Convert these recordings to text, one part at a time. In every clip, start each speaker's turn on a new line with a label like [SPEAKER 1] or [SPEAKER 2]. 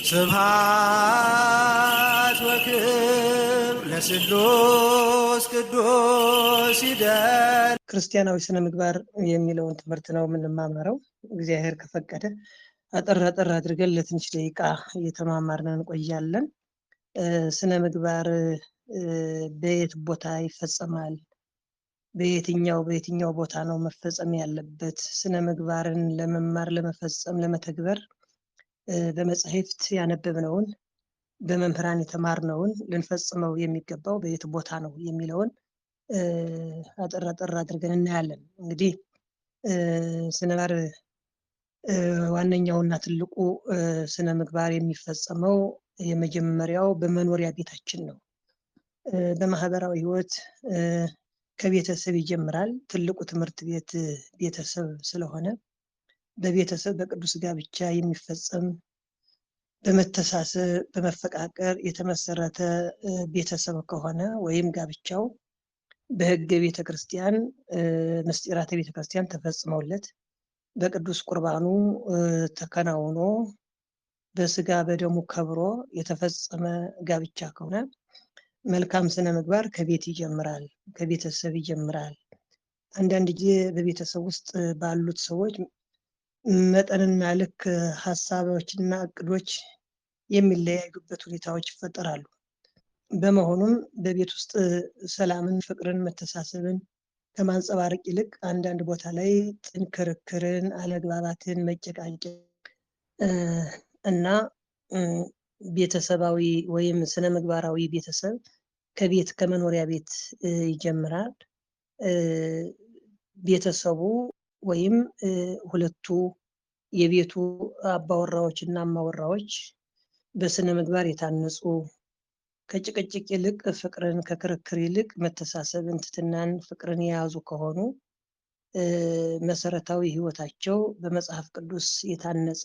[SPEAKER 1] ስብሐት ወክብር ለስሉስ ቅዱስ ይደር። ክርስቲያናዊ ስነ ምግባር የሚለውን ትምህርት ነው የምንማማረው። እግዚአብሔር ከፈቀደ አጠር አድርገን ለትንሽ ደቂቃ እየተማማርን እንቆያለን። ስነ ምግባር በየት ቦታ ይፈጸማል? በየትኛው ቦታ ነው መፈጸም ያለበት? ስነ ምግባርን ለመማር፣ ለመፈጸም፣ ለመተግበር በመጻሕፍት ያነበብነውን በመምህራን የተማርነውን ልንፈጽመው የሚገባው በየት ቦታ ነው የሚለውን አጠር አድርገን እናያለን። እንግዲህ ስነ ምግባር ዋነኛውና ትልቁ ስነ ምግባር የሚፈጸመው የመጀመሪያው በመኖሪያ ቤታችን ነው። በማህበራዊ ሕይወት ከቤተሰብ ይጀምራል። ትልቁ ትምህርት ቤት ቤተሰብ ስለሆነ በቤተሰብ በቅዱስ ጋብቻ የሚፈጸም በመተሳሰብ በመፈቃቀር የተመሰረተ ቤተሰብ ከሆነ ወይም ጋብቻው በሕገ ቤተክርስቲያን ምስጢራተ ቤተክርስቲያን ተፈጽመውለት በቅዱስ ቁርባኑ ተከናውኖ በስጋ በደሙ ከብሮ የተፈጸመ ጋብቻ ከሆነ መልካም ስነ ምግባር ከቤት ይጀምራል፣ ከቤተሰብ ይጀምራል። አንዳንድ ጊዜ በቤተሰብ ውስጥ ባሉት ሰዎች መጠንና ልክ ሀሳቦችና እቅዶች የሚለያዩበት ሁኔታዎች ይፈጠራሉ። በመሆኑም በቤት ውስጥ ሰላምን፣ ፍቅርን፣ መተሳሰብን ከማንጸባረቅ ይልቅ አንዳንድ ቦታ ላይ ክርክርን፣ አለመግባባትን፣ መጨቃጨቅ እና ቤተሰባዊ ወይም ስነ ምግባራዊ ቤተሰብ ከመኖሪያ ቤት ይጀምራል። ቤተሰቡ ወይም ሁለቱ የቤቱ አባወራዎች እና እማወራዎች በስነ ምግባር የታነጹ ከጭቅጭቅ ይልቅ ፍቅርን፣ ከክርክር ይልቅ መተሳሰብን፣ ትህትናን፣ ፍቅርን የያዙ ከሆኑ መሰረታዊ ሕይወታቸው በመጽሐፍ ቅዱስ የታነጸ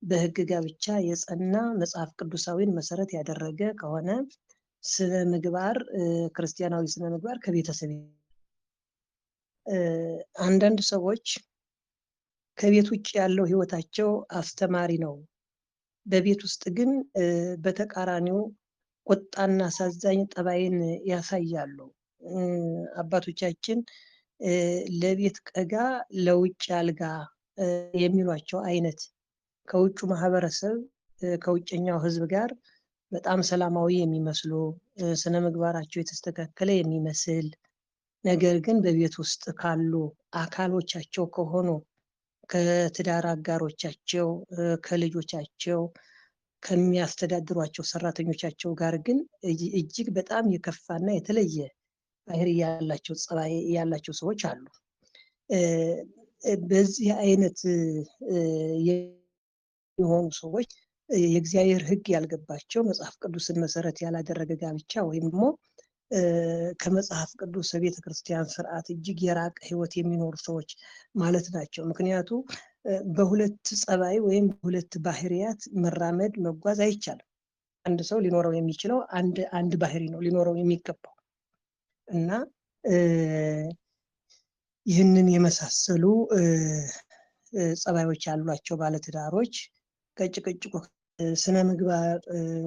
[SPEAKER 1] በሕግ ጋብቻ የጸና መጽሐፍ ቅዱሳዊን መሰረት ያደረገ ከሆነ ስነ ምግባር ክርስቲያናዊ ስነ ምግባር ከቤተሰብ አንዳንድ ሰዎች ከቤት ውጭ ያለው ሕይወታቸው አስተማሪ ነው፣ በቤት ውስጥ ግን በተቃራኒው ቁጣና አሳዛኝ ጠባይን ያሳያሉ። አባቶቻችን ለቤት ቀጋ ለውጭ አልጋ የሚሏቸው አይነት ከውጩ ማህበረሰብ ከውጭኛው ሕዝብ ጋር በጣም ሰላማዊ የሚመስሉ ስነ ምግባራቸው የተስተካከለ የሚመስል ነገር ግን በቤት ውስጥ ካሉ አካሎቻቸው ከሆኑ ከትዳር አጋሮቻቸው፣ ከልጆቻቸው፣ ከሚያስተዳድሯቸው ሰራተኞቻቸው ጋር ግን እጅግ በጣም የከፋና የተለየ ባህሪ ያላቸው ጸባይ ያላቸው ሰዎች አሉ። በዚህ አይነት የሆኑ ሰዎች የእግዚአብሔር ሕግ ያልገባቸው መጽሐፍ ቅዱስን መሰረት ያላደረገ ጋብቻ ወይም ደግሞ ከመጽሐፍ ቅዱስ ቤተ ክርስቲያን ስርዓት እጅግ የራቀ ሕይወት የሚኖሩ ሰዎች ማለት ናቸው። ምክንያቱ በሁለት ጸባይ ወይም በሁለት ባህሪያት መራመድ መጓዝ አይቻልም። አንድ ሰው ሊኖረው የሚችለው አንድ ባህሪ ነው ሊኖረው የሚገባው እና ይህንን የመሳሰሉ ጸባዮች ያሏቸው ባለትዳሮች ከጭቅጭቁ ስነ ምግባር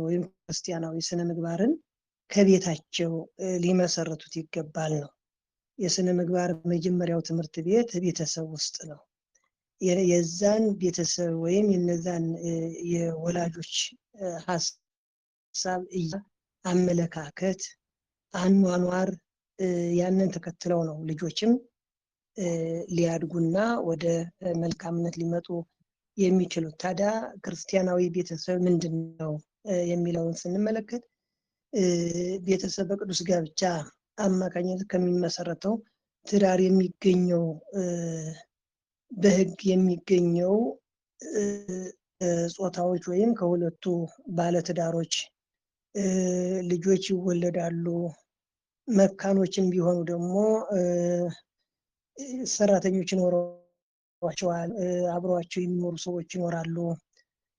[SPEAKER 1] ወይም ክርስቲያናዊ ስነ ምግባርን ከቤታቸው ሊመሰረቱት ይገባል ነው። የስነ ምግባር መጀመሪያው ትምህርት ቤት ቤተሰብ ውስጥ ነው። የዛን ቤተሰብ ወይም የነዛን የወላጆች ሀሳብ፣ አመለካከት፣ አኗኗር ያንን ተከትለው ነው ልጆችም ሊያድጉና ወደ መልካምነት ሊመጡ የሚችሉት። ታዲያ ክርስቲያናዊ ቤተሰብ ምንድን ነው የሚለውን ስንመለከት ቤተሰብ በቅዱስ ጋብቻ አማካኝነት ከሚመሰረተው ትዳር የሚገኘው በሕግ የሚገኘው ጾታዎች ወይም ከሁለቱ ባለትዳሮች ልጆች ይወለዳሉ። መካኖችም ቢሆኑ ደግሞ ሰራተኞች ይኖሯቸዋል፣ አብረዋቸው የሚኖሩ ሰዎች ይኖራሉ።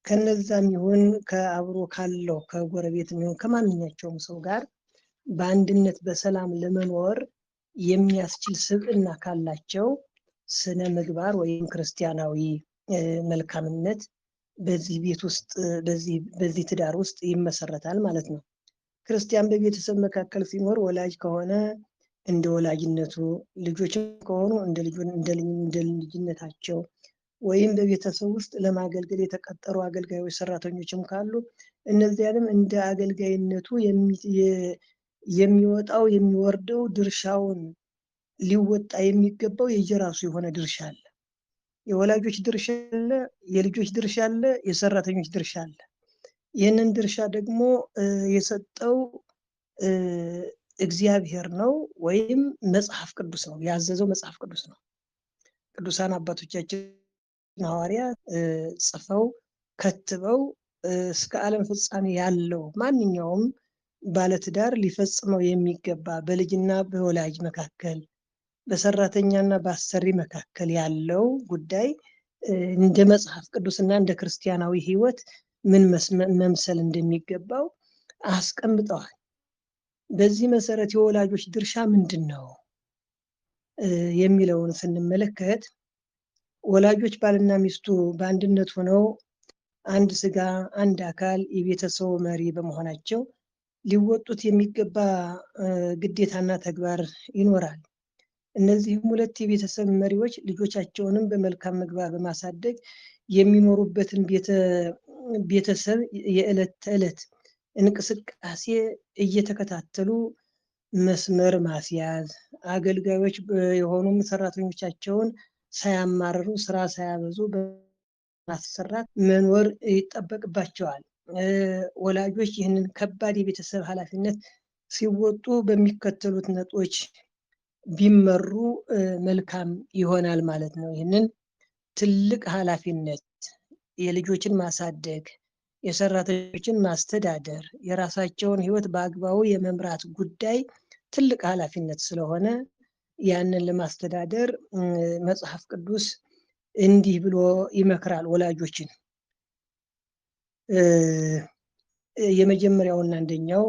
[SPEAKER 1] ከነዛም ይሁን ከአብሮ ካለው ከጎረቤት ይሁን ከማንኛቸውም ሰው ጋር በአንድነት በሰላም ለመኖር የሚያስችል ስብዕና ካላቸው ስነ ምግባር ወይም ክርስቲያናዊ መልካምነት በዚህ ቤት ውስጥ በዚህ ትዳር ውስጥ ይመሰረታል ማለት ነው። ክርስቲያን በቤተሰብ መካከል ሲኖር ወላጅ ከሆነ እንደ ወላጅነቱ፣ ልጆች ከሆኑ እንደ ልጅነታቸው ወይም በቤተሰብ ውስጥ ለማገልገል የተቀጠሩ አገልጋዮች ሰራተኞችም ካሉ እነዚያንም እንደ አገልጋይነቱ የሚወጣው የሚወርደው ድርሻውን ሊወጣ የሚገባው የየራሱ የሆነ ድርሻ አለ። የወላጆች ድርሻ አለ፣ የልጆች ድርሻ አለ፣ የሰራተኞች ድርሻ አለ። ይህንን ድርሻ ደግሞ የሰጠው እግዚአብሔር ነው ወይም መጽሐፍ ቅዱስ ነው፣ ያዘዘው መጽሐፍ ቅዱስ ነው። ቅዱሳን አባቶቻችን ሐዋርያት ጽፈው ከትበው እስከ ዓለም ፍጻሜ ያለው ማንኛውም ባለትዳር ሊፈጽመው የሚገባ በልጅና በወላጅ መካከል በሰራተኛና በአሰሪ መካከል ያለው ጉዳይ እንደ መጽሐፍ ቅዱስና እንደ ክርስቲያናዊ ሕይወት ምን መምሰል እንደሚገባው አስቀምጠዋል። በዚህ መሰረት የወላጆች ድርሻ ምንድን ነው የሚለውን ስንመለከት ወላጆች ባልና ሚስቱ በአንድነት ሆነው አንድ ስጋ አንድ አካል የቤተሰቡ መሪ በመሆናቸው ሊወጡት የሚገባ ግዴታና ተግባር ይኖራል። እነዚህም ሁለት የቤተሰብ መሪዎች ልጆቻቸውንም በመልካም ምግባር በማሳደግ የሚኖሩበትን ቤተሰብ የዕለት ተዕለት እንቅስቃሴ እየተከታተሉ መስመር ማስያዝ፣ አገልጋዮች የሆኑም ሰራተኞቻቸውን ሳያማርሩ ስራ ሳያበዙ በማሰራት መኖር ይጠበቅባቸዋል። ወላጆች ይህንን ከባድ የቤተሰብ ኃላፊነት ሲወጡ በሚከተሉት ነጥቦች ቢመሩ መልካም ይሆናል ማለት ነው። ይህንን ትልቅ ኃላፊነት የልጆችን ማሳደግ፣ የሰራተኞችን ማስተዳደር፣ የራሳቸውን ሕይወት በአግባቡ የመምራት ጉዳይ ትልቅ ኃላፊነት ስለሆነ ያንን ለማስተዳደር መጽሐፍ ቅዱስ እንዲህ ብሎ ይመክራል ወላጆችን። የመጀመሪያውና አንደኛው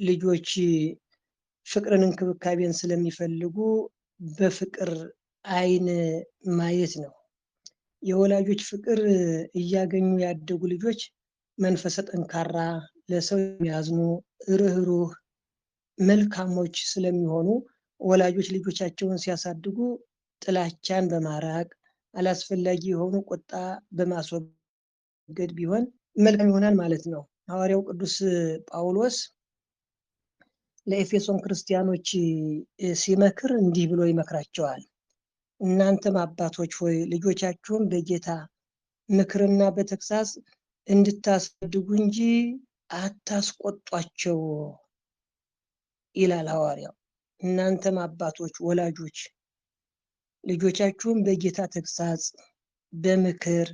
[SPEAKER 1] ልጆች ፍቅርን፣ እንክብካቤን ስለሚፈልጉ በፍቅር ዓይን ማየት ነው። የወላጆች ፍቅር እያገኙ ያደጉ ልጆች መንፈሰ ጠንካራ፣ ለሰው የሚያዝኑ፣ ርኅሩህ፣ መልካሞች ስለሚሆኑ ወላጆች ልጆቻቸውን ሲያሳድጉ ጥላቻን በማራቅ አላስፈላጊ የሆኑ ቁጣ በማስወገድ ቢሆን መልካም ይሆናል ማለት ነው። ሐዋርያው ቅዱስ ጳውሎስ ለኤፌሶን ክርስቲያኖች ሲመክር እንዲህ ብሎ ይመክራቸዋል። እናንተም አባቶች ሆይ ልጆቻችሁን በጌታ ምክርና በተግሳጽ እንድታሳድጉ እንጂ አታስቆጧቸው ይላል ሐዋርያው። እናንተም አባቶች፣ ወላጆች ልጆቻችሁን በጌታ ተግሳጽ፣ በምክር፣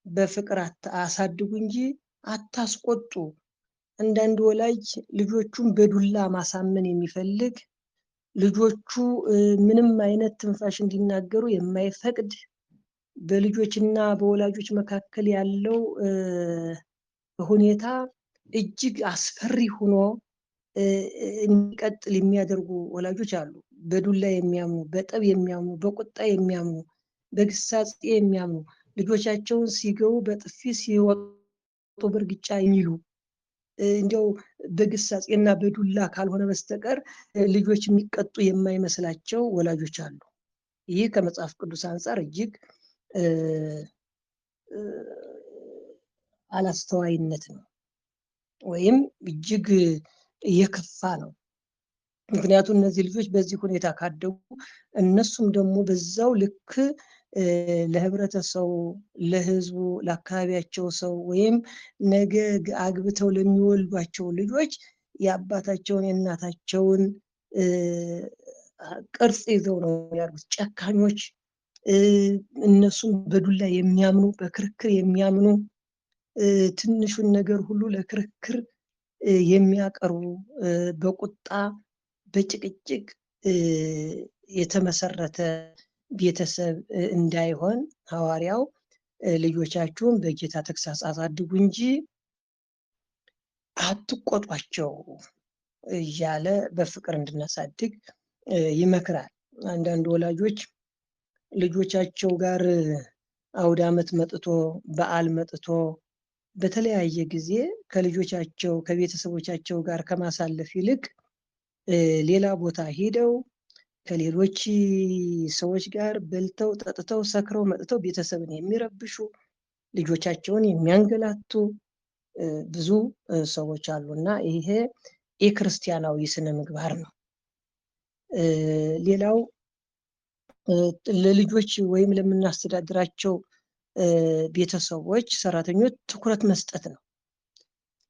[SPEAKER 1] በፍቅር አሳድጉ እንጂ አታስቆጡ። አንዳንድ ወላጅ ልጆቹን በዱላ ማሳመን የሚፈልግ፣ ልጆቹ ምንም አይነት ትንፋሽ እንዲናገሩ የማይፈቅድ፣ በልጆችና በወላጆች መካከል ያለው ሁኔታ እጅግ አስፈሪ ሆኖ እንዲቀጥል የሚያደርጉ ወላጆች አሉ። በዱላ የሚያምኑ፣ በጠብ የሚያምኑ፣ በቁጣ የሚያምኑ፣ በግሳጼ የሚያምኑ፣ ልጆቻቸውን ሲገቡ በጥፊ ሲወጡ በእርግጫ የሚሉ እንዲያው በግሳጼና በዱላ ካልሆነ በስተቀር ልጆች የሚቀጡ የማይመስላቸው ወላጆች አሉ። ይህ ከመጽሐፍ ቅዱስ አንጻር እጅግ አላስተዋይነት ነው ወይም እጅግ የከፋ ነው። ምክንያቱም እነዚህ ልጆች በዚህ ሁኔታ ካደጉ እነሱም ደግሞ በዛው ልክ ለህብረተሰቡ፣ ለህዝቡ፣ ለአካባቢያቸው ሰው ወይም ነገ አግብተው ለሚወልዷቸው ልጆች የአባታቸውን የእናታቸውን ቅርጽ ይዘው ነው ያሉት። ጨካኞች፣ እነሱም በዱላ የሚያምኑ፣ በክርክር የሚያምኑ፣ ትንሹን ነገር ሁሉ ለክርክር የሚያቀርቡ፣ በቁጣ በጭቅጭቅ የተመሰረተ ቤተሰብ እንዳይሆን ሐዋርያው ልጆቻችሁን በጌታ ተግሳጽ አሳድጉ እንጂ አትቆጧቸው እያለ በፍቅር እንድናሳድግ ይመክራል። አንዳንድ ወላጆች ልጆቻቸው ጋር አውደ ዓመት መጥቶ፣ በዓል መጥቶ፣ በተለያየ ጊዜ ከልጆቻቸው ከቤተሰቦቻቸው ጋር ከማሳለፍ ይልቅ ሌላ ቦታ ሄደው ከሌሎች ሰዎች ጋር በልተው ጠጥተው ሰክረው መጥተው ቤተሰብን የሚረብሹ ልጆቻቸውን የሚያንገላቱ ብዙ ሰዎች አሉና ይሄ የክርስቲያናዊ ስነ ምግባር ነው። ሌላው ለልጆች ወይም ለምናስተዳድራቸው ቤተሰቦች፣ ሰራተኞች ትኩረት መስጠት ነው።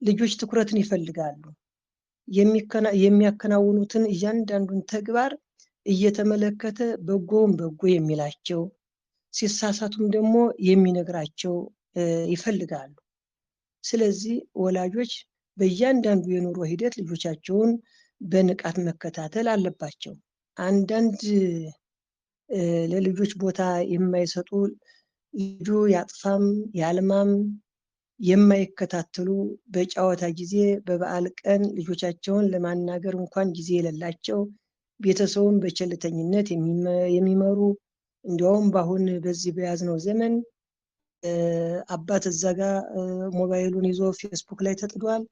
[SPEAKER 1] ልጆች ትኩረትን ይፈልጋሉ። የሚያከናውኑትን እያንዳንዱን ተግባር እየተመለከተ በጎውን በጎ የሚላቸው፣ ሲሳሳቱም ደግሞ የሚነግራቸው ይፈልጋሉ። ስለዚህ ወላጆች በእያንዳንዱ የኑሮ ሂደት ልጆቻቸውን በንቃት መከታተል አለባቸው። አንዳንድ ለልጆች ቦታ የማይሰጡ ልጁ ያጥፋም ያልማም የማይከታተሉ በጨዋታ ጊዜ በበዓል ቀን ልጆቻቸውን ለማናገር እንኳን ጊዜ የሌላቸው ቤተሰቡን በቸልተኝነት የሚመሩ እንዲያውም በአሁን በዚህ በያዝነው ዘመን አባት እዛ ጋ ሞባይሉን ይዞ ፌስቡክ ላይ ተጥዷል፣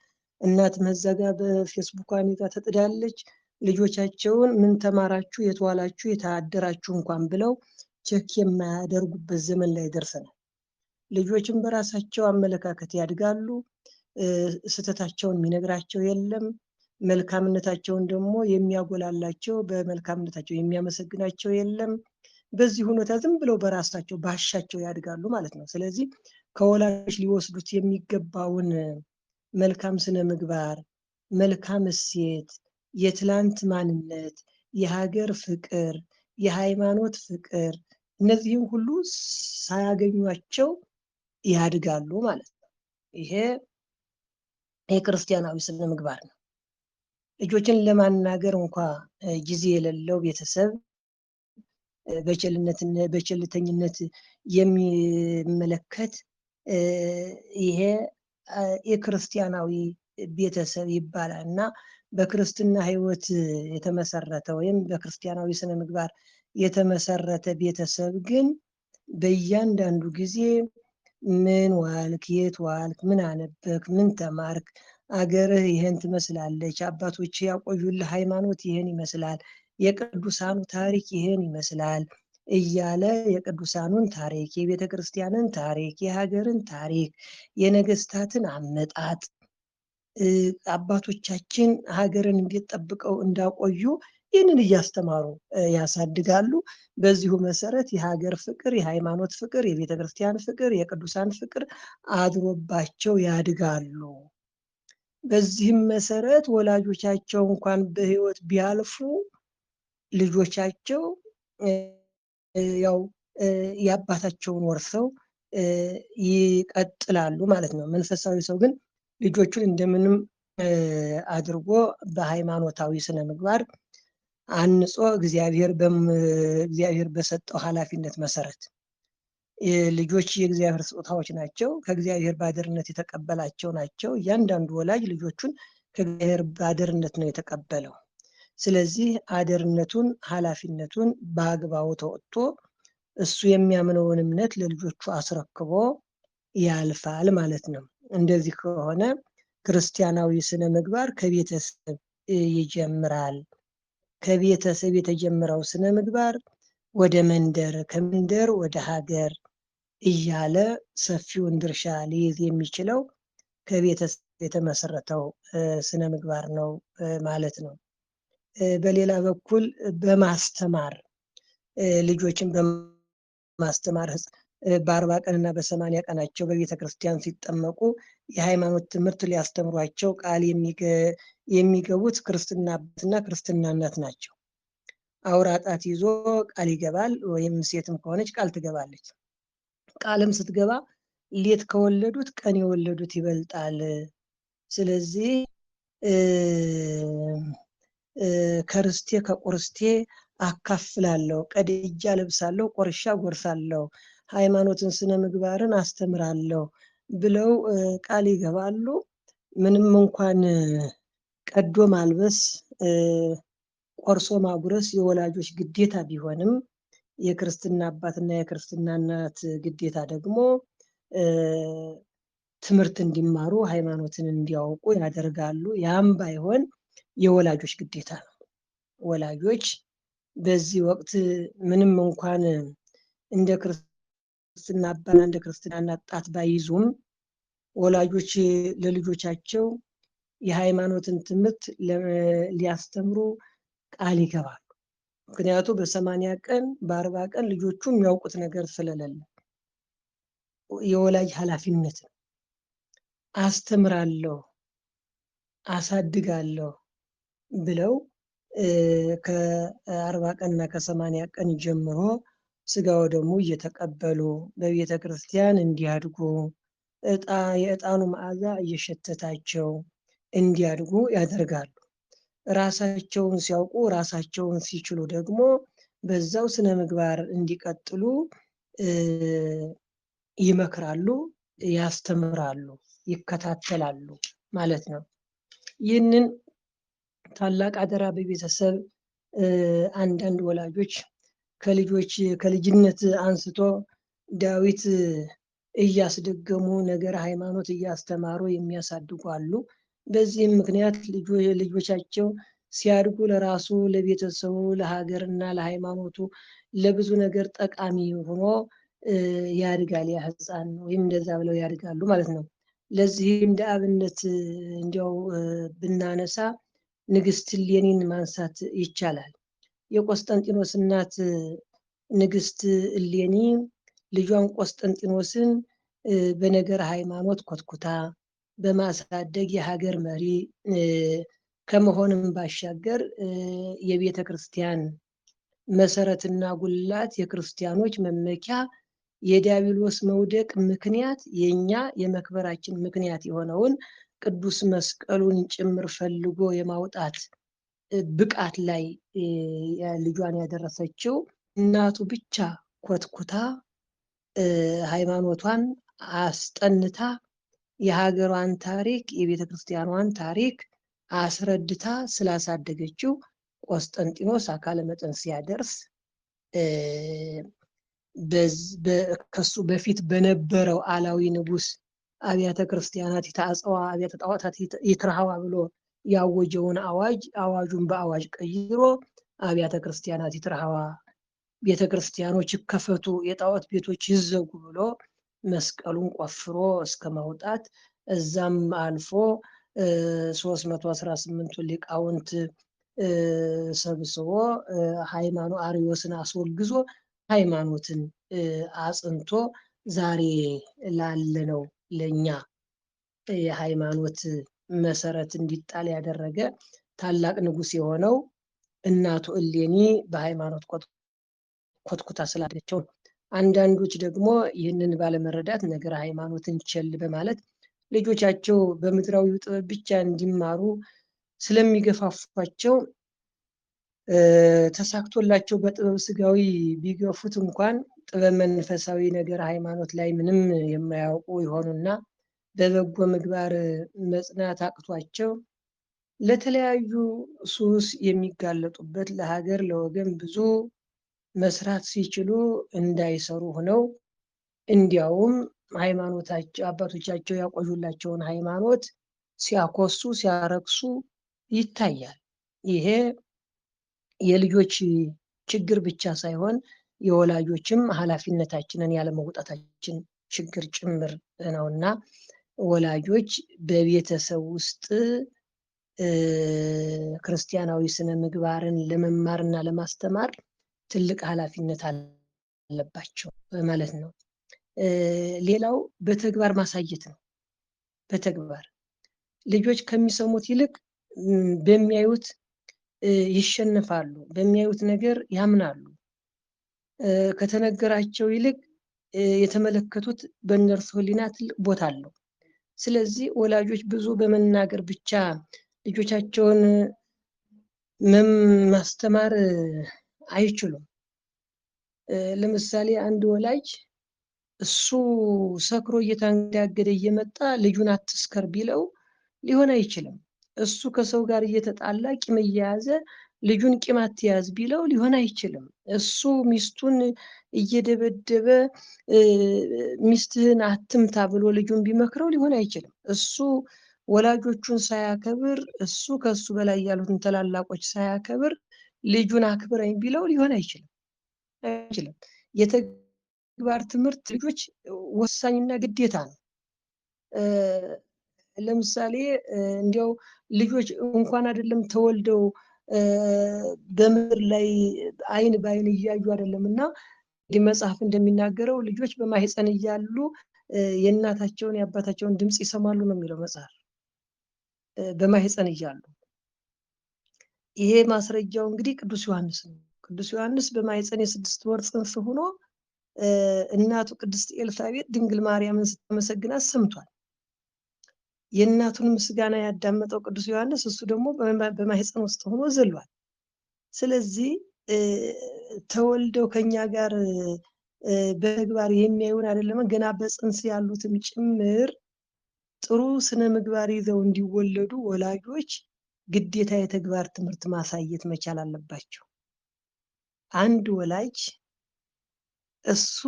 [SPEAKER 1] እናትም እዛ ጋ በፌስቡኳን ይዛ ተጥዳለች። ልጆቻቸውን ምን ተማራችሁ፣ የተዋላችሁ፣ የታደራችሁ እንኳን ብለው ቼክ የማያደርጉበት ዘመን ላይ ደርሰናል። ልጆችም በራሳቸው አመለካከት ያድጋሉ። ስህተታቸውን የሚነግራቸው የለም። መልካምነታቸውን ደግሞ የሚያጎላላቸው፣ በመልካምነታቸው የሚያመሰግናቸው የለም። በዚህ ሁኔታ ዝም ብለው በራሳቸው ባሻቸው ያድጋሉ ማለት ነው። ስለዚህ ከወላጆች ሊወስዱት የሚገባውን መልካም ስነ ምግባር፣ መልካም እሴት፣ የትላንት ማንነት፣ የሀገር ፍቅር፣ የሃይማኖት ፍቅር እነዚህም ሁሉ ሳያገኟቸው ያድጋሉ ማለት ነው። ይሄ የክርስቲያናዊ ስነ ምግባር ነው። ልጆችን ለማናገር እንኳ ጊዜ የሌለው ቤተሰብ በቸልተኝነት የሚመለከት ይሄ የክርስቲያናዊ ቤተሰብ ይባላል እና በክርስትና ሕይወት የተመሰረተ ወይም በክርስቲያናዊ ስነ ምግባር የተመሰረተ ቤተሰብ ግን በእያንዳንዱ ጊዜ ምን ዋልክ፣ የት ዋልክ፣ ምን አነበክ፣ ምን ተማርክ፣ አገርህ ይህን ትመስላለች፣ አባቶች ያቆዩልህ ሃይማኖት ይህን ይመስላል፣ የቅዱሳኑ ታሪክ ይህን ይመስላል እያለ የቅዱሳኑን ታሪክ፣ የቤተ ክርስቲያንን ታሪክ፣ የሀገርን ታሪክ፣ የነገስታትን አመጣጥ አባቶቻችን ሀገርን እንዴት ጠብቀው እንዳቆዩ ይህንን እያስተማሩ ያሳድጋሉ። በዚሁ መሰረት የሀገር ፍቅር፣ የሃይማኖት ፍቅር፣ የቤተ ክርስቲያን ፍቅር፣ የቅዱሳን ፍቅር አድሮባቸው ያድጋሉ። በዚህም መሰረት ወላጆቻቸው እንኳን በህይወት ቢያልፉ ልጆቻቸው ያው የአባታቸውን ወርሰው ይቀጥላሉ ማለት ነው። መንፈሳዊ ሰው ግን ልጆቹን እንደምንም አድርጎ በሃይማኖታዊ ስነ ምግባር አንጾ እግዚአብሔር በሰጠው ኃላፊነት መሰረት ልጆች የእግዚአብሔር ስጦታዎች ናቸው። ከእግዚአብሔር ባደርነት የተቀበላቸው ናቸው። እያንዳንዱ ወላጅ ልጆቹን ከእግዚአብሔር ባደርነት ነው የተቀበለው። ስለዚህ አደርነቱን ኃላፊነቱን በአግባቡ ተወጥቶ እሱ የሚያምነውን እምነት ለልጆቹ አስረክቦ ያልፋል ማለት ነው። እንደዚህ ከሆነ ክርስቲያናዊ ስነ ምግባር ከቤተሰብ ይጀምራል። ከቤተሰብ የተጀመረው ስነ ምግባር ወደ መንደር፣ ከመንደር ወደ ሀገር እያለ ሰፊውን ድርሻ ሊይዝ የሚችለው ከቤተሰብ የተመሰረተው ስነ ምግባር ነው ማለት ነው። በሌላ በኩል በማስተማር ልጆችን በማስተማር በ40 ቀንና በ80 ቀናቸው በቤተ ክርስቲያን ሲጠመቁ የሃይማኖት ትምህርት ሊያስተምሯቸው ቃል የሚገቡት ክርስትና አባትና ክርስትና እናት ናቸው። አውራ ጣት ይዞ ቃል ይገባል፣ ወይም ሴትም ከሆነች ቃል ትገባለች። ቃልም ስትገባ ሌት ከወለዱት ቀን የወለዱት ይበልጣል። ስለዚህ ከርስቴ ከቁርስቴ አካፍላለሁ፣ ቀድጃ ለብሳለሁ፣ ቆርሻ ጎርሳለሁ፣ ሃይማኖትን ስነ ምግባርን አስተምራለሁ ብለው ቃል ይገባሉ። ምንም እንኳን ቀዶ ማልበስ ቆርሶ ማጉረስ የወላጆች ግዴታ ቢሆንም የክርስትና አባትና የክርስትና እናት ግዴታ ደግሞ ትምህርት እንዲማሩ ሃይማኖትን እንዲያውቁ ያደርጋሉ። ያም ባይሆን የወላጆች ግዴታ ነው። ወላጆች በዚህ ወቅት ምንም እንኳን እንደ ክርስትና አባና እንደ ክርስትና እናት ባይዙም ወላጆች ለልጆቻቸው የሃይማኖትን ትምህርት ሊያስተምሩ ቃል ይገባሉ። ምክንያቱም በ80 ቀን በ40 ቀን ልጆቹ የሚያውቁት ነገር ስለሌለ የወላጅ ኃላፊነት ነው። አስተምራለሁ፣ አሳድጋለሁ ብለው ከ40 ቀንና ከ80 ቀን ጀምሮ ስጋ ወደሙ እየተቀበሉ በቤተ ክርስቲያን እንዲያድጉ የዕጣኑ መዓዛ እየሸተታቸው እንዲያድጉ ያደርጋሉ። ራሳቸውን ሲያውቁ ራሳቸውን ሲችሉ ደግሞ በዛው ስነ ምግባር እንዲቀጥሉ ይመክራሉ፣ ያስተምራሉ፣ ይከታተላሉ ማለት ነው። ይህንን ታላቅ አደራ በቤተሰብ አንዳንድ ወላጆች ከልጅነት አንስቶ ዳዊት እያስደገሙ ነገረ ሃይማኖት እያስተማሩ የሚያሳድጉ አሉ። በዚህም ምክንያት ልጆቻቸው ሲያድጉ ለራሱ ለቤተሰቡ ለሀገርና ለሃይማኖቱ ለብዙ ነገር ጠቃሚ ሆኖ ያድጋል። ያ ህፃን ወይም እንደዛ ብለው ያድጋሉ ማለት ነው። ለዚህ እንደ አብነት እንዲያው ብናነሳ ንግስት እሌኒን ማንሳት ይቻላል። የቆስጠንጢኖስ እናት ንግስት እሌኒ ልጇን ቆስጠንጢኖስን በነገር ሃይማኖት ኮትኩታ በማሳደግ የሀገር መሪ ከመሆንም ባሻገር የቤተ ክርስቲያን መሰረትና ጉልላት የክርስቲያኖች መመኪያ የዲያብሎስ መውደቅ ምክንያት የኛ የመክበራችን ምክንያት የሆነውን ቅዱስ መስቀሉን ጭምር ፈልጎ የማውጣት ብቃት ላይ ልጇን ያደረሰችው እናቱ ብቻ ኮትኩታ ሃይማኖቷን አስጠንታ የሀገሯን ታሪክ የቤተ ክርስቲያኗን ታሪክ አስረድታ ስላሳደገችው ቆስጠንጢኖስ አካለ መጠን ሲያደርስ ከሱ በፊት በነበረው አላዊ ንጉስ አብያተ ክርስቲያናት ይታጸዋ አብያተ ጣዖታት ይትረሃዋ ብሎ ያወጀውን አዋጁን በአዋጅ ቀይሮ አብያተ ክርስቲያናት ይትረሃዋ ቤተ ክርስቲያኖች ይከፈቱ የጣዖት ቤቶች ይዘጉ ብሎ መስቀሉን ቆፍሮ እስከ ማውጣት እዛም አልፎ 318 ሊቃውንት ሰብስቦ ሃይማኖት አርዮስን አስወግዞ ሃይማኖትን አጽንቶ ዛሬ ላለነው ለኛ የሃይማኖት መሰረት እንዲጣል ያደረገ ታላቅ ንጉስ የሆነው እናቱ እሌኒ በሃይማኖት ኮትኩታ ስላደገቸው ነው። አንዳንዶች ደግሞ ይህንን ባለመረዳት ነገረ ሃይማኖትን ቸል በማለት ልጆቻቸው በምድራዊ ጥበብ ብቻ እንዲማሩ ስለሚገፋፏቸው ተሳክቶላቸው በጥበብ ስጋዊ ቢገፉት እንኳን ጥበብ መንፈሳዊ ነገር ሃይማኖት ላይ ምንም የማያውቁ ይሆኑና በበጎ ምግባር መጽናት አቅቷቸው ለተለያዩ ሱስ የሚጋለጡበት ለሀገር ለወገን ብዙ መስራት ሲችሉ እንዳይሰሩ ሆነው እንዲያውም ሃይማኖታቸው አባቶቻቸው ያቆዩላቸውን ሃይማኖት ሲያኮሱ ሲያረክሱ ይታያል። ይሄ የልጆች ችግር ብቻ ሳይሆን የወላጆችም ኃላፊነታችንን ያለመውጣታችን ችግር ጭምር ነውና ወላጆች በቤተሰብ ውስጥ ክርስቲያናዊ ስነ ምግባርን ለመማርና ለማስተማር ትልቅ ኃላፊነት አለባቸው ማለት ነው። ሌላው በተግባር ማሳየት ነው። በተግባር ልጆች ከሚሰሙት ይልቅ በሚያዩት ይሸነፋሉ፣ በሚያዩት ነገር ያምናሉ። ከተነገራቸው ይልቅ የተመለከቱት በእነርሱ ሕሊና ትልቅ ቦታ አለው። ስለዚህ ወላጆች ብዙ በመናገር ብቻ ልጆቻቸውን ማስተማር አይችሉም። ለምሳሌ አንድ ወላጅ እሱ ሰክሮ እየተንጋገደ እየመጣ ልጁን አትስከር ቢለው ሊሆን አይችልም። እሱ ከሰው ጋር እየተጣላ ቂም እየያዘ ልጁን ቂም አትያዝ ቢለው ሊሆን አይችልም። እሱ ሚስቱን እየደበደበ ሚስትህን አትምታ ብሎ ልጁን ቢመክረው ሊሆን አይችልም። እሱ ወላጆቹን ሳያከብር እሱ ከሱ በላይ ያሉትን ታላላቆች ሳያከብር ልጁን አክብረኝ ቢለው ሊሆን አይችልም። የተግባር ትምህርት ልጆች ወሳኝና ግዴታ ነው። ለምሳሌ እንዲያው ልጆች እንኳን አይደለም ተወልደው በምድር ላይ አይን በአይን እያዩ አይደለም እና መጽሐፍ እንደሚናገረው ልጆች በማህፀን እያሉ የእናታቸውን የአባታቸውን ድምፅ ይሰማሉ ነው የሚለው መጽሐፍ። በማህፀን እያሉ ይሄ ማስረጃው እንግዲህ ቅዱስ ዮሐንስ ነው። ቅዱስ ዮሐንስ በማህፀን የ6 ወር ጽንስ ሆኖ እናቱ ቅድስት ኤልሳቤጥ ድንግል ማርያምን ስትመሰግናት ሰምቷል። የእናቱን ምስጋና ያዳመጠው ቅዱስ ዮሐንስ እሱ ደግሞ በማህፀን ውስጥ ሆኖ ዘሏል። ስለዚህ ተወልደው ከኛ ጋር በተግባር የሚያዩን አይደለም ገና በጽንስ ያሉትም ጭምር ጥሩ ስነ ምግባር ይዘው እንዲወለዱ ወላጆች ግዴታ የተግባር ትምህርት ማሳየት መቻል አለባቸው። አንድ ወላጅ እሱ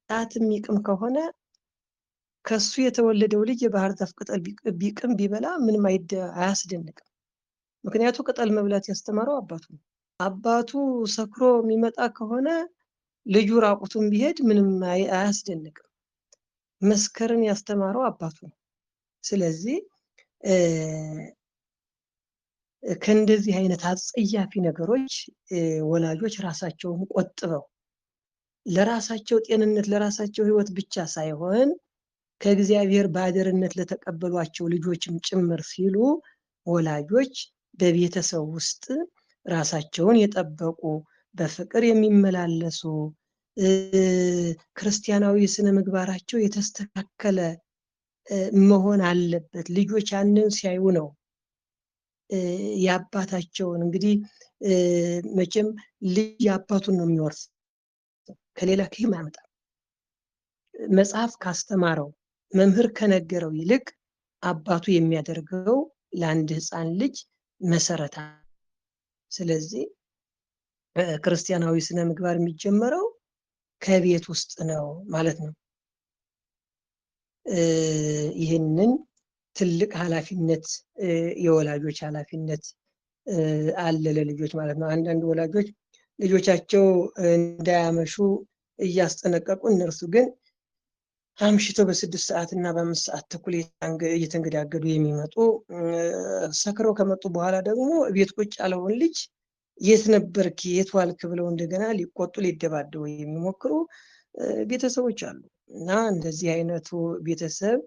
[SPEAKER 1] ጣት የሚቅም ከሆነ ከሱ የተወለደው ልጅ የባህር ዛፍ ቅጠል ቢቅም ቢበላ ምንም አያስደንቅም። ምክንያቱ ቅጠል መብላት ያስተማረው አባቱ ነው። አባቱ ሰክሮ የሚመጣ ከሆነ ልጁ ራቁቱን ቢሄድ ምንም አያስደንቅም። መስከርን ያስተማረው አባቱ ነው። ስለዚህ ከእንደዚህ አይነት አጸያፊ ነገሮች ወላጆች ራሳቸውን ቆጥበው ለራሳቸው ጤንነት ለራሳቸው ሕይወት ብቻ ሳይሆን ከእግዚአብሔር ባደርነት ለተቀበሏቸው ልጆችም ጭምር ሲሉ ወላጆች በቤተሰብ ውስጥ ራሳቸውን የጠበቁ በፍቅር የሚመላለሱ ክርስቲያናዊ ስነ ምግባራቸው የተስተካከለ መሆን አለበት። ልጆች ያንን ሲያዩ ነው የአባታቸውን እንግዲህ መቼም ልጅ የአባቱን ነው የሚወርስ ከሌላ ከየትም አያመጣም። መጽሐፍ ካስተማረው መምህር ከነገረው ይልቅ አባቱ የሚያደርገው ለአንድ ሕፃን ልጅ መሰረታ። ስለዚህ ክርስቲያናዊ ስነ ምግባር የሚጀመረው ከቤት ውስጥ ነው ማለት ነው። ይህንን ትልቅ ኃላፊነት የወላጆች ኃላፊነት አለ ለልጆች ማለት ነው። አንዳንድ ወላጆች ልጆቻቸው እንዳያመሹ እያስጠነቀቁ እነርሱ ግን አምሽተው በ6 ሰዓት እና በ5 ሰዓት ተኩል እየተንገዳገዱ የሚመጡ ሰክረው ከመጡ በኋላ ደግሞ ቤት ቁጭ ያለውን ልጅ የት ነበርክ የት ዋልክ ብለው እንደገና ሊቆጡ ሊደባደቡ የሚሞክሩ ቤተሰቦች አሉ እና እንደዚህ አይነቱ ቤተሰብ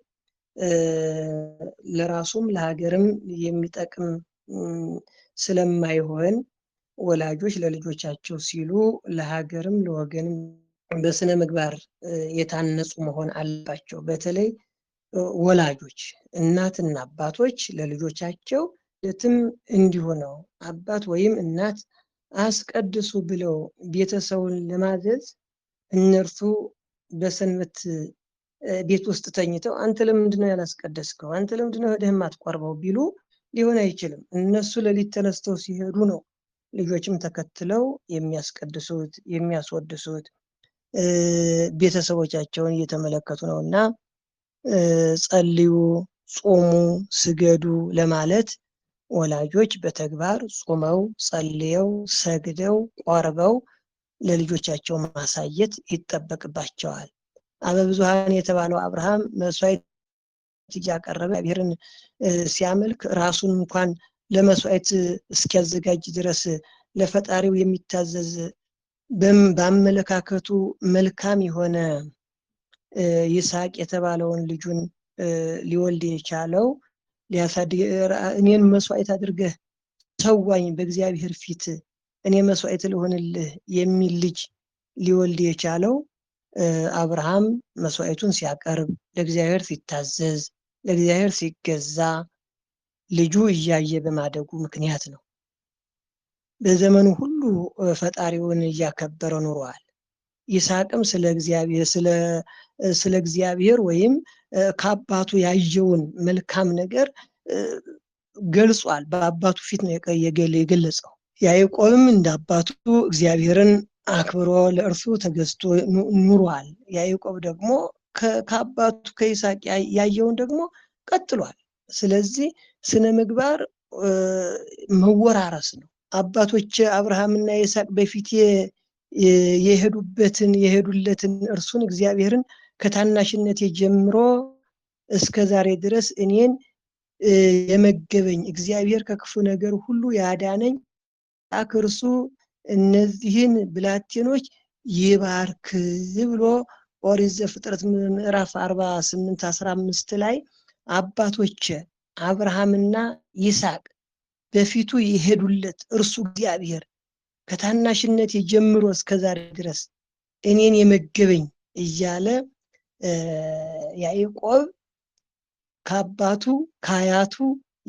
[SPEAKER 1] ለራሱም ለሀገርም የሚጠቅም ስለማይሆን ወላጆች ለልጆቻቸው ሲሉ ለሀገርም ለወገንም በስነ ምግባር የታነጹ መሆን አለባቸው። በተለይ ወላጆች እናትና አባቶች ለልጆቻቸው ለትም እንዲሁ ነው። አባት ወይም እናት አስቀድሱ ብለው ቤተሰቡን ለማዘዝ እነርሱ በሰንበት ቤት ውስጥ ተኝተው አንተ ለምንድን ነው ያላስቀደስከው? አንተ ለምንድን ነው ሄደህ የማትቆርበው ቢሉ ሊሆን አይችልም። እነሱ ሌሊት ተነስተው ሲሄዱ ነው ልጆችም ተከትለው የሚያስቀድሱት የሚያስወድሱት ቤተሰቦቻቸውን እየተመለከቱ ነው እና ጸልዩ፣ ጾሙ፣ ስገዱ ለማለት ወላጆች በተግባር ጾመው ጸልየው ሰግደው ቆርበው ለልጆቻቸው ማሳየት ይጠበቅባቸዋል። አበብዙሃን የተባለው አብርሃም መስዋዕት እያቀረበ እግዚአብሔርን ሲያመልክ ራሱን እንኳን ለመስዋዕት እስኪያዘጋጅ ድረስ ለፈጣሪው የሚታዘዝ በአመለካከቱ መልካም የሆነ ይስሐቅ የተባለውን ልጁን ሊወልድ የቻለው እኔን መስዋዕት አድርገህ ሰዋኝ በእግዚአብሔር ፊት እኔ መስዋዕት ልሆንልህ የሚል ልጅ ሊወልድ የቻለው አብርሃም መስዋዕቱን ሲያቀርብ ለእግዚአብሔር ሲታዘዝ ለእግዚአብሔር ሲገዛ ልጁ እያየ በማደጉ ምክንያት ነው። በዘመኑ ሁሉ ፈጣሪውን እያከበረ ኑሯል። ይስሐቅም ስለ እግዚአብሔር ወይም ከአባቱ ያየውን መልካም ነገር ገልጿል። በአባቱ ፊት ነው የገለጸው። ያዕቆብም እንደ አባቱ እግዚአብሔርን አክብሮ ለእርሱ ተገዝቶ ኑሯል። ያዕቆብ ደግሞ ከአባቱ ከይስሐቅ ያየውን ደግሞ ቀጥሏል። ስለዚህ ስነ ምግባር መወራረስ ነው። አባቶች አብርሃምና ይስሐቅ በፊት የሄዱለትን እርሱን እግዚአብሔርን ከታናሽነቴ ጀምሮ እስከ ዛሬ ድረስ እኔን የመገበኝ እግዚአብሔር ከክፉ ነገር ሁሉ ያዳነኝ እርሱ እነዚህን ብላቴኖች ይባርክ ብሎ ኦሪት ዘፍጥረት ምዕራፍ 48:15 ላይ አባቶች አብርሃምና ይስሐቅ በፊቱ የሄዱለት እርሱ እግዚአብሔር ከታናሽነቴ ጀምሮ እስከዛሬ ድረስ እኔን የመገበኝ እያለ ያዕቆብ ከአባቱ ከአያቱ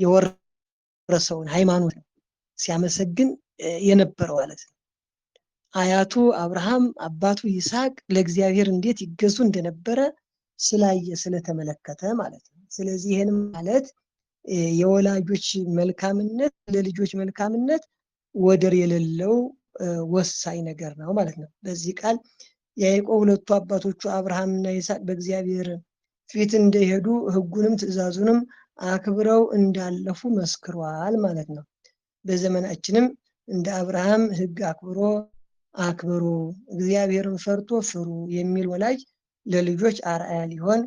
[SPEAKER 1] የወረሰውን ሃይማኖት ሲያመሰግን የነበረው ማለት ነው። አያቱ አብርሃም አባቱ ይስሐቅ ለእግዚአብሔር እንዴት ይገዙ እንደነበረ ስላየ ስለተመለከተ ማለት ነው። ስለዚህ ይህን ማለት የወላጆች መልካምነት ለልጆች መልካምነት ወደር የሌለው ወሳኝ ነገር ነው ማለት ነው። በዚህ ቃል ያዕቆብ ሁለቱ አባቶቹ አብርሃምና ይስሐቅ በእግዚአብሔር ፊት እንደሄዱ ሕጉንም ትእዛዙንም አክብረው እንዳለፉ መስክሯል ማለት ነው። በዘመናችንም እንደ አብርሃም ሕግ አክብሩ፣ እግዚአብሔርን ፈርቶ ፍሩ የሚል ወላጅ ለልጆች አርአያ ሊሆን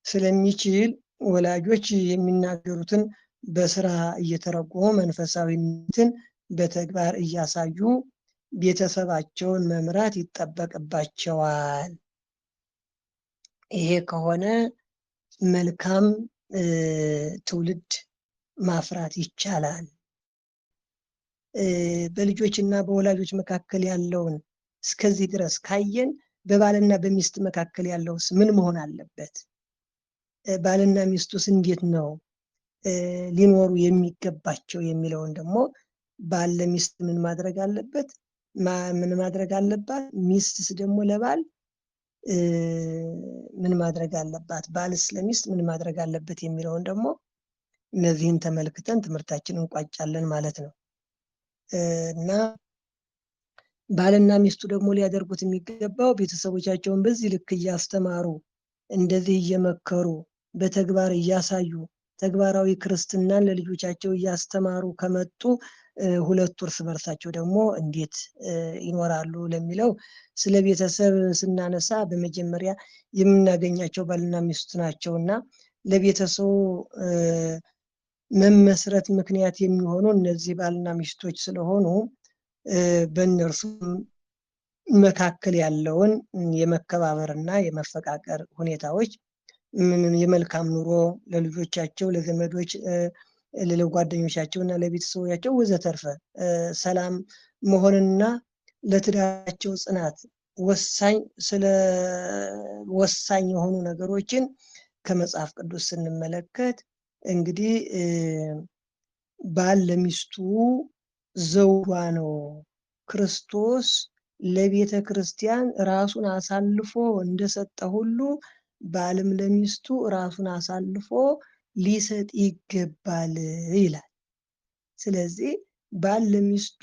[SPEAKER 1] ስለሚችል ወላጆች የሚናገሩትን በስራ እየተረጎሙ መንፈሳዊነትን በተግባር እያሳዩ ቤተሰባቸውን መምራት ይጠበቅባቸዋል። ይሄ ከሆነ መልካም ትውልድ ማፍራት ይቻላል። በልጆችና በወላጆች መካከል ያለውን እስከዚህ ድረስ ካየን በባልና በሚስት መካከል ያለውስ ምን መሆን አለበት? ባልና ሚስቱስ እንዴት ነው ሊኖሩ የሚገባቸው የሚለውን ደግሞ ባል ለሚስት ምን ማድረግ አለበት? ምን ማድረግ አለባት? ሚስትስ ደግሞ ለባል ምን ማድረግ አለባት? ባልስ ለሚስት ምን ማድረግ አለበት የሚለውን ደግሞ እነዚህን ተመልክተን ትምህርታችንን እንቋጫለን ማለት ነው። እና ባልና ሚስቱ ደግሞ ሊያደርጉት የሚገባው ቤተሰቦቻቸውን በዚህ ልክ እያስተማሩ እንደዚህ እየመከሩ በተግባር እያሳዩ ተግባራዊ ክርስትናን ለልጆቻቸው እያስተማሩ ከመጡ ሁለቱ እርስ በርሳቸው ደግሞ እንዴት ይኖራሉ ለሚለው ስለ ቤተሰብ ስናነሳ በመጀመሪያ የምናገኛቸው ባልና ሚስቱ ናቸውና ለቤተሰቡ መመስረት ምክንያት የሚሆኑ እነዚህ ባልና ሚስቶች ስለሆኑ በእነርሱ መካከል ያለውን የመከባበርና የመፈቃቀር ሁኔታዎች የመልካም ኑሮ ለልጆቻቸው፣ ለዘመዶች፣ ለጓደኞቻቸው እና ለቤተሰቦቻቸው ወዘተርፈ ሰላም መሆንና ለትዳራቸው ጽናት ወሳኝ የሆኑ ነገሮችን ከመጽሐፍ ቅዱስ ስንመለከት እንግዲህ ባል ለሚስቱ ዘውዷ ነው። ክርስቶስ ለቤተ ክርስቲያን ራሱን አሳልፎ እንደሰጠ ሁሉ ባልም ለሚስቱ ራሱን አሳልፎ ሊሰጥ ይገባል ይላል። ስለዚህ ባል ለሚስቱ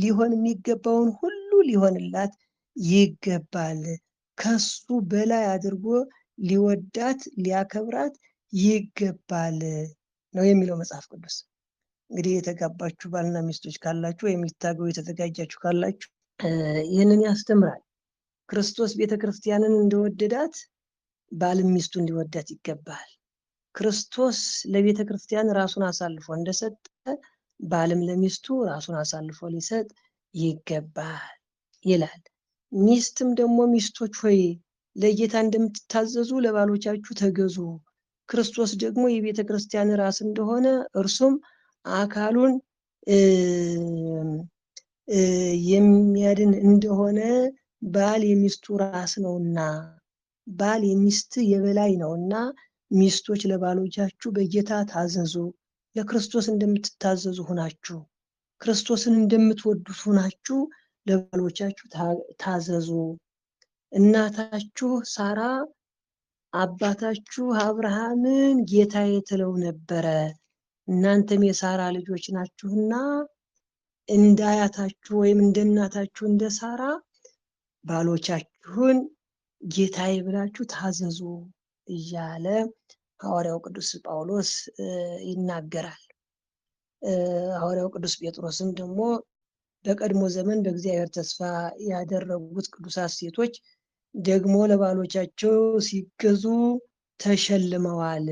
[SPEAKER 1] ሊሆን የሚገባውን ሁሉ ሊሆንላት ይገባል። ከሱ በላይ አድርጎ ሊወዳት ሊያከብራት ይገባል ነው የሚለው መጽሐፍ ቅዱስ። እንግዲህ የተጋባችሁ ባልና ሚስቶች ካላችሁ ወይም ልታገቡ የተዘጋጃችሁ ካላችሁ ይህንን ያስተምራል። ክርስቶስ ቤተክርስቲያንን እንደወደዳት ባልም ሚስቱን ሊወዳት ይገባል። ክርስቶስ ለቤተክርስቲያን ራሱን አሳልፎ እንደሰጠ ባልም ለሚስቱ ራሱን አሳልፎ ሊሰጥ ይገባል ይላል። ሚስትም ደግሞ ሚስቶች ሆይ ለጌታ እንደምትታዘዙ ለባሎቻችሁ ተገዙ። ክርስቶስ ደግሞ የቤተ ክርስቲያን ራስ እንደሆነ እርሱም አካሉን የሚያድን እንደሆነ ባል የሚስቱ ራስ ነውና ባል የሚስት የበላይ ነውና ሚስቶች ለባሎቻችሁ በጌታ ታዘዙ። ለክርስቶስ እንደምትታዘዙ ሆናችሁ ክርስቶስን እንደምትወዱት ሆናችሁ ለባሎቻችሁ ታዘዙ። እናታችሁ ሳራ አባታችሁ አብርሃምን ጌታዬ ትለው ነበረ፣ እናንተም የሳራ ልጆች ናችሁና እንደ አያታችሁ ወይም እንደ እናታችሁ እንደ ሳራ ባሎቻችሁን ጌታዬ ብላችሁ ታዘዙ እያለ ሐዋርያው ቅዱስ ጳውሎስ ይናገራል። ሐዋርያው ቅዱስ ጴጥሮስም ደግሞ በቀድሞ ዘመን በእግዚአብሔር ተስፋ ያደረጉት ቅዱሳት ሴቶች ደግሞ ለባሎቻቸው ሲገዙ ተሸልመዋል።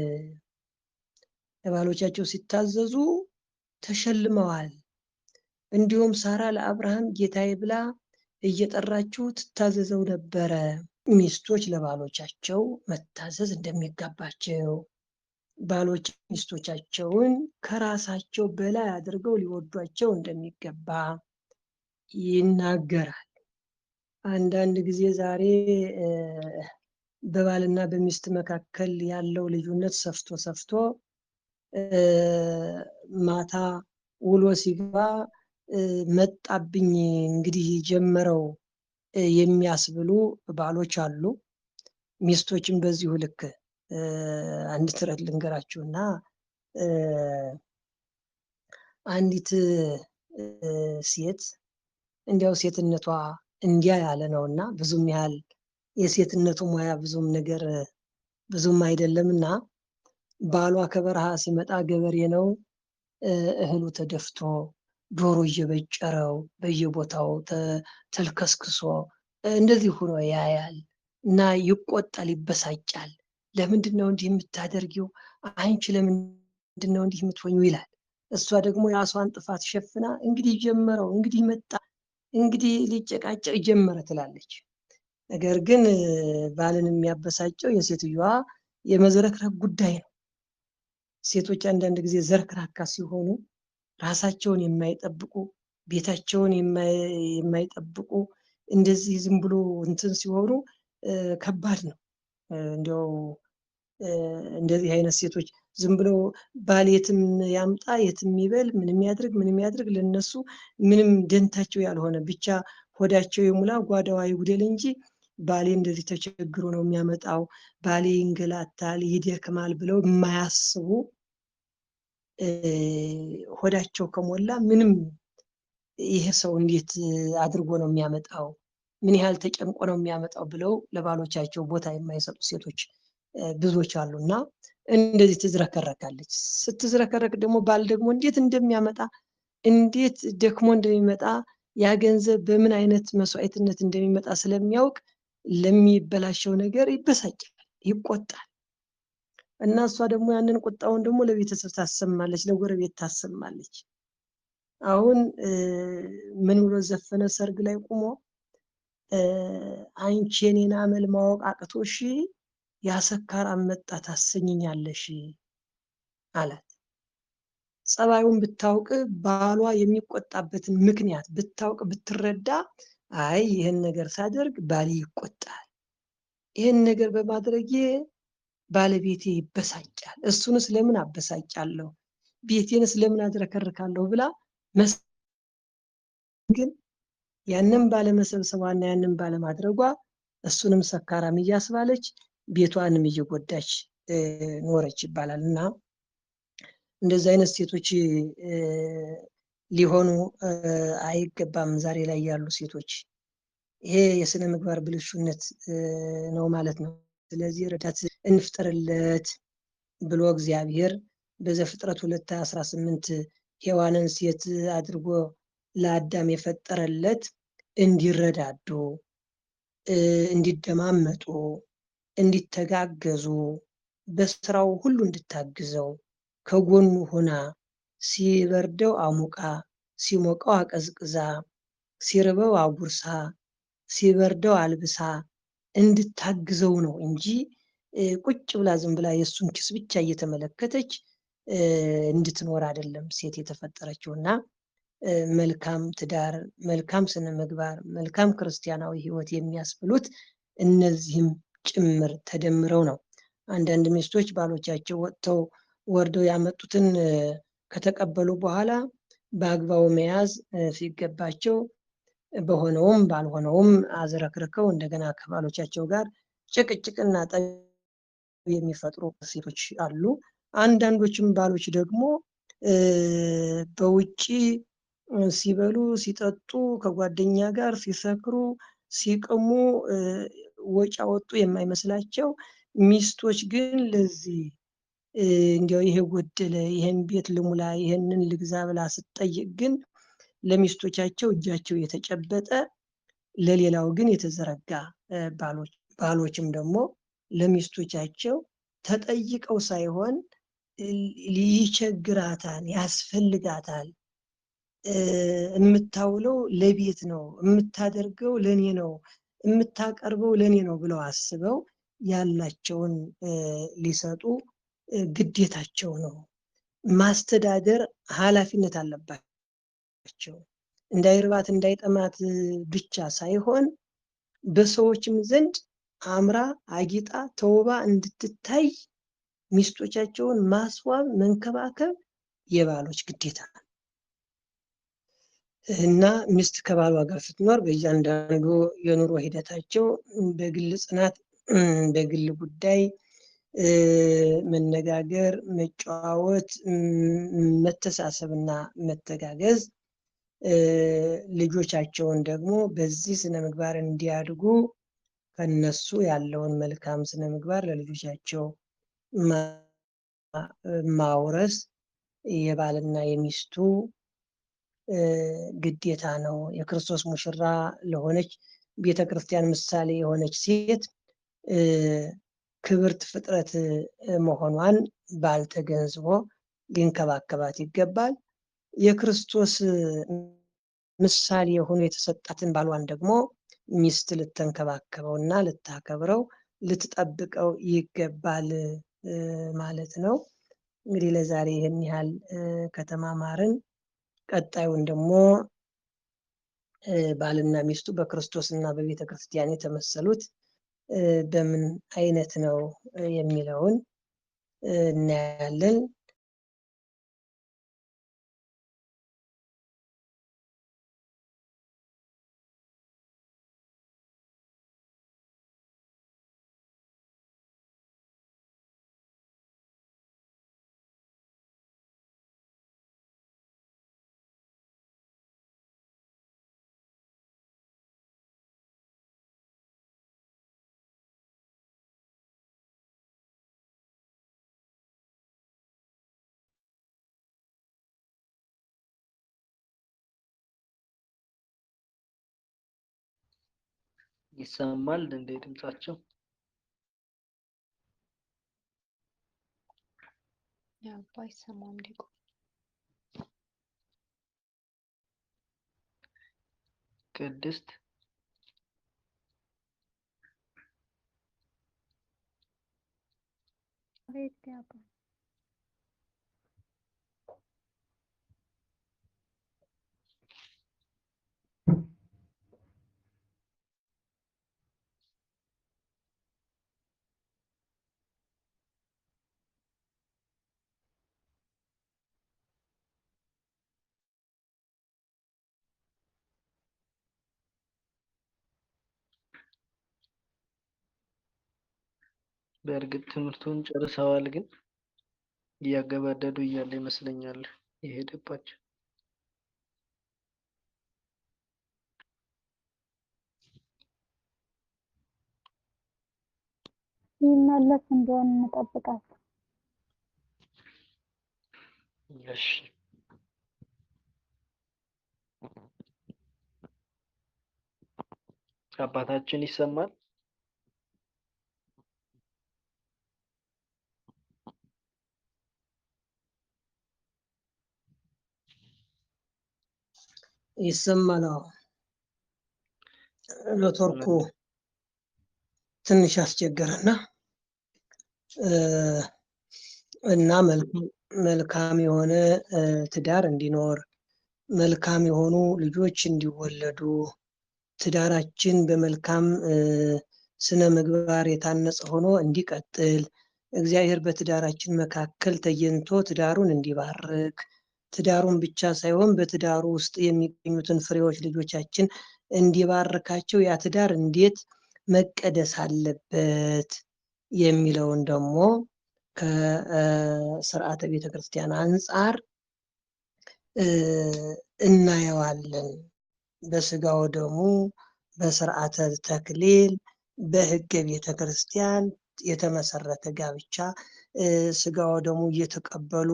[SPEAKER 1] ለባሎቻቸው ሲታዘዙ ተሸልመዋል። እንዲሁም ሳራ ለአብርሃም ጌታዬ ብላ እየጠራችው ትታዘዘው ነበረ። ሚስቶች ለባሎቻቸው መታዘዝ እንደሚገባቸው፣ ባሎች ሚስቶቻቸውን ከራሳቸው በላይ አድርገው ሊወዷቸው እንደሚገባ ይናገራል። አንዳንድ ጊዜ ዛሬ በባልና በሚስት መካከል ያለው ልዩነት ሰፍቶ ማታ ውሎ ሲገባ መጣብኝ እንግዲህ ጀመረው የሚያስብሉ ባሎች አሉ። ሚስቶችም በዚሁ ልክ አንድ ተረት ልንገራችሁና አንዲት ሴት እንዲያው ሴትነቷ እንዲያ ያለ ነውና ብዙም ያህል የሴትነቱ ሙያ ብዙም አይደለምና ባሏ ከበረሃ ሲመጣ ገበሬ ነው። እህሉ ተደፍቶ ዶሮ እየበጨረው በየቦታው ተልከስክሶ እንደዚህ ሆኖ ያያል እና ይቆጣል፣ ይበሳጫል። ለምንድን ነው እንዲህ የምታደርጊው? አንቺ ለምንድን ነው እንዲህ የምትሆኚው? ይላል። እሷ ደግሞ የራሷን ጥፋት ሸፍና እንግዲህ ጀመረው፣ እንግዲህ መጣ፣ እንግዲህ ሊጨቃጨቅ ጀመረ ትላለች። ነገር ግን ባልን የሚያበሳጨው የሴትዮዋ የመዝረክረክ ጉዳይ ነው። ሴቶች አንዳንድ ጊዜ ዘርክራካ ሲሆኑ ራሳቸውን የማይጠብቁ ቤታቸውን የማይጠብቁ እንደዚህ ዝም ብሎ እንትን ሲሆኑ ከባድ ነው። እንዲያው እንደዚህ አይነት ሴቶች ዝም ብለው ባል የትም ያምጣ የትም ይበል ምንም ያድርግ ለነሱ ምንም ደንታቸው ያልሆነ ብቻ ሆዳቸው የሙላ ጓዳዋ ይጉደል እንጂ ባሌ እንደዚህ ተቸግሮ ነው የሚያመጣው፣ ባሌ ይንገላታል፣ ይደክማል ብለው የማያስቡ ሆዳቸው ከሞላ ምንም ይሄ ሰው እንዴት አድርጎ ነው የሚያመጣው፣ ምን ያህል ተጨንቆ ነው የሚያመጣው ብለው ለባሎቻቸው ቦታ የማይሰጡ ሴቶች ብዙዎች አሉና እንደዚህ ትዝረከረካለች። ስትዝረከረክ ደግሞ ባል ደግሞ እንዴት እንደሚያመጣ እንዴት ደክሞ እንደሚመጣ ያ ገንዘብ በምን አይነት መስዋዕትነት እንደሚመጣ ስለሚያውቅ ለሚበላሸው ነገር ይበሳጫል፣ ይቆጣል። እና እሷ ደግሞ ያንን ቁጣውን ደግሞ ለቤተሰብ ታሰማለች፣ ለጎረቤት ታሰማለች። አሁን ምን ብሎ ዘፈነ ሰርግ ላይ ቆሞ አንቺ የኔን አመል ማወቅ አቅቶሽ ያሰካራም መጣ ታሰኝኛለሽ አላት። ጸባዩን ብታውቅ ባሏ የሚቆጣበትን ምክንያት ብታውቅ ብትረዳ፣ አይ ይህን ነገር ሳደርግ ባሌ ይቆጣል፣ ይህን ነገር በማድረጌ ባለቤቴ ይበሳጫል፣ እሱንስ ለምን አበሳጫለሁ፣ ቤቴንስ ለምን አዝረከርካለሁ ብላ ግን ያንን ባለመሰብሰቧና ያንን ባለማድረጓ እሱንም ሰካራም እያስባለች ቤቷንም እየጎዳች ኖረች ይባላል። እና እንደዚህ አይነት ሴቶች ሊሆኑ አይገባም ዛሬ ላይ ያሉ ሴቶች። ይሄ የስነ ምግባር ብልሹነት ነው ማለት ነው። ስለዚህ ረዳት እንፍጠርለት ብሎ እግዚአብሔር በዘፍጥረት 2:18 ሔዋንን ሴት አድርጎ ለአዳም የፈጠረለት እንዲረዳዱ፣ እንዲደማመጡ፣ እንዲተጋገዙ፣ በስራው ሁሉ እንድታግዘው ከጎኑ ሆና ሲበርደው አሙቃ ሲሞቀው አቀዝቅዛ ሲርበው አጉርሳ ሲበርደው አልብሳ እንድታግዘው ነው እንጂ ቁጭ ብላ ዝም ብላ የእሱን ኪስ ብቻ እየተመለከተች እንድትኖር አይደለም ሴት የተፈጠረችውና መልካም ትዳር፣ መልካም ስነ ምግባር፣ መልካም ክርስቲያናዊ ሕይወት የሚያስብሉት እነዚህም ጭምር ተደምረው ነው። አንዳንድ ሚስቶች ባሎቻቸው ወጥተው ወርደው ያመጡትን ከተቀበሉ በኋላ በአግባቡ መያዝ ሲገባቸው በሆነውም ባልሆነውም አዝረክርከው እንደገና ከባሎቻቸው ጋር ጭቅጭቅና ጠብ የሚፈጥሩ ሴቶች አሉ። አንዳንዶችም ባሎች ደግሞ በውጪ ሲበሉ ሲጠጡ ከጓደኛ ጋር ሲሰክሩ ሲቅሙ ወጪ አወጡ የማይመስላቸው ሚስቶች ግን ለዚህ እንዲያው ይሄ ጎደለ፣ ይሄን ቤት ልሙላ፣ ይሄንን ልግዛ ብላ ስትጠይቅ ግን ለሚስቶቻቸው እጃቸው የተጨበጠ ለሌላው ግን የተዘረጋ ባሎችም ደግሞ ለሚስቶቻቸው ተጠይቀው ሳይሆን ይቸግራታል፣ ያስፈልጋታል፣ የምታውለው ለቤት ነው፣ የምታደርገው ለኔ ነው፣ የምታቀርበው ለኔ ነው ብለው አስበው ያላቸውን ሊሰጡ ግዴታቸው ነው። ማስተዳደር ኃላፊነት አለባቸው። እንዳይርባት እንዳይጠማት ብቻ ሳይሆን በሰዎችም ዘንድ አምራ አጊጣ ተውባ እንድትታይ ሚስቶቻቸውን ማስዋብ መንከባከብ የባሎች ግዴታ ነው እና ሚስት ከባሏ ጋር ስትኖር በእያንዳንዱ የኑሮ ሂደታቸው በግል ጽናት፣ በግል ጉዳይ መነጋገር፣ መጨዋወት፣ መተሳሰብና መተጋገዝ ልጆቻቸውን ደግሞ በዚህ ስነ ምግባር እንዲያድጉ ከነሱ ያለውን መልካም ስነ ምግባር ለልጆቻቸው ማውረስ የባልና የሚስቱ ግዴታ ነው። የክርስቶስ ሙሽራ ለሆነች ቤተክርስቲያን ምሳሌ የሆነች ሴት ክብርት ፍጥረት መሆኗን ባል ተገንዝቦ ሊንከባከባት ይገባል። የክርስቶስ ምሳሌ የሆኑ የተሰጣትን ባሏን ደግሞ ሚስት ልትንከባከበው እና ልታከብረው ልትጠብቀው ይገባል ማለት ነው። እንግዲህ ለዛሬ ይህን ያህል ከተማማርን ቀጣዩን ደግሞ ባልና ሚስቱ በክርስቶስ እና በቤተ ክርስቲያን የተመሰሉት በምን አይነት ነው የሚለውን እናያለን።
[SPEAKER 2] ይሰማል እንደ ድምጻቸው?
[SPEAKER 3] ያባ ይሰማም ዲቆ
[SPEAKER 2] ቅድስት
[SPEAKER 3] አቤት ያባ
[SPEAKER 2] በእርግጥ ትምህርቱን ጨርሰዋል፣ ግን እያገባደዱ እያለ ይመስለኛል የሄደባቸው።
[SPEAKER 3] ይመለስ እንደሆነ እንጠብቃለን።
[SPEAKER 2] እሺ አባታችን ይሰማል?
[SPEAKER 1] ይሰማል። ኔትወርኩ ትንሽ አስቸገረና እና መልካም የሆነ ትዳር እንዲኖር፣ መልካም የሆኑ ልጆች እንዲወለዱ፣ ትዳራችን በመልካም ስነ ምግባር የታነጸ ሆኖ እንዲቀጥል፣ እግዚአብሔር በትዳራችን መካከል ተገኝቶ ትዳሩን እንዲባርክ፣ ትዳሩን ብቻ ሳይሆን በትዳሩ ውስጥ የሚገኙትን ፍሬዎች ልጆቻችን እንዲባርካቸው፣ ያ ትዳር እንዴት መቀደስ አለበት የሚለውን ደግሞ ከስርዓተ ቤተክርስቲያን አንጻር እናየዋለን። በስጋው ደግሞ በስርዓተ ተክሊል በሕገ ቤተ ክርስቲያን የተመሰረተ ጋብቻ ስጋው ደግሞ እየተቀበሉ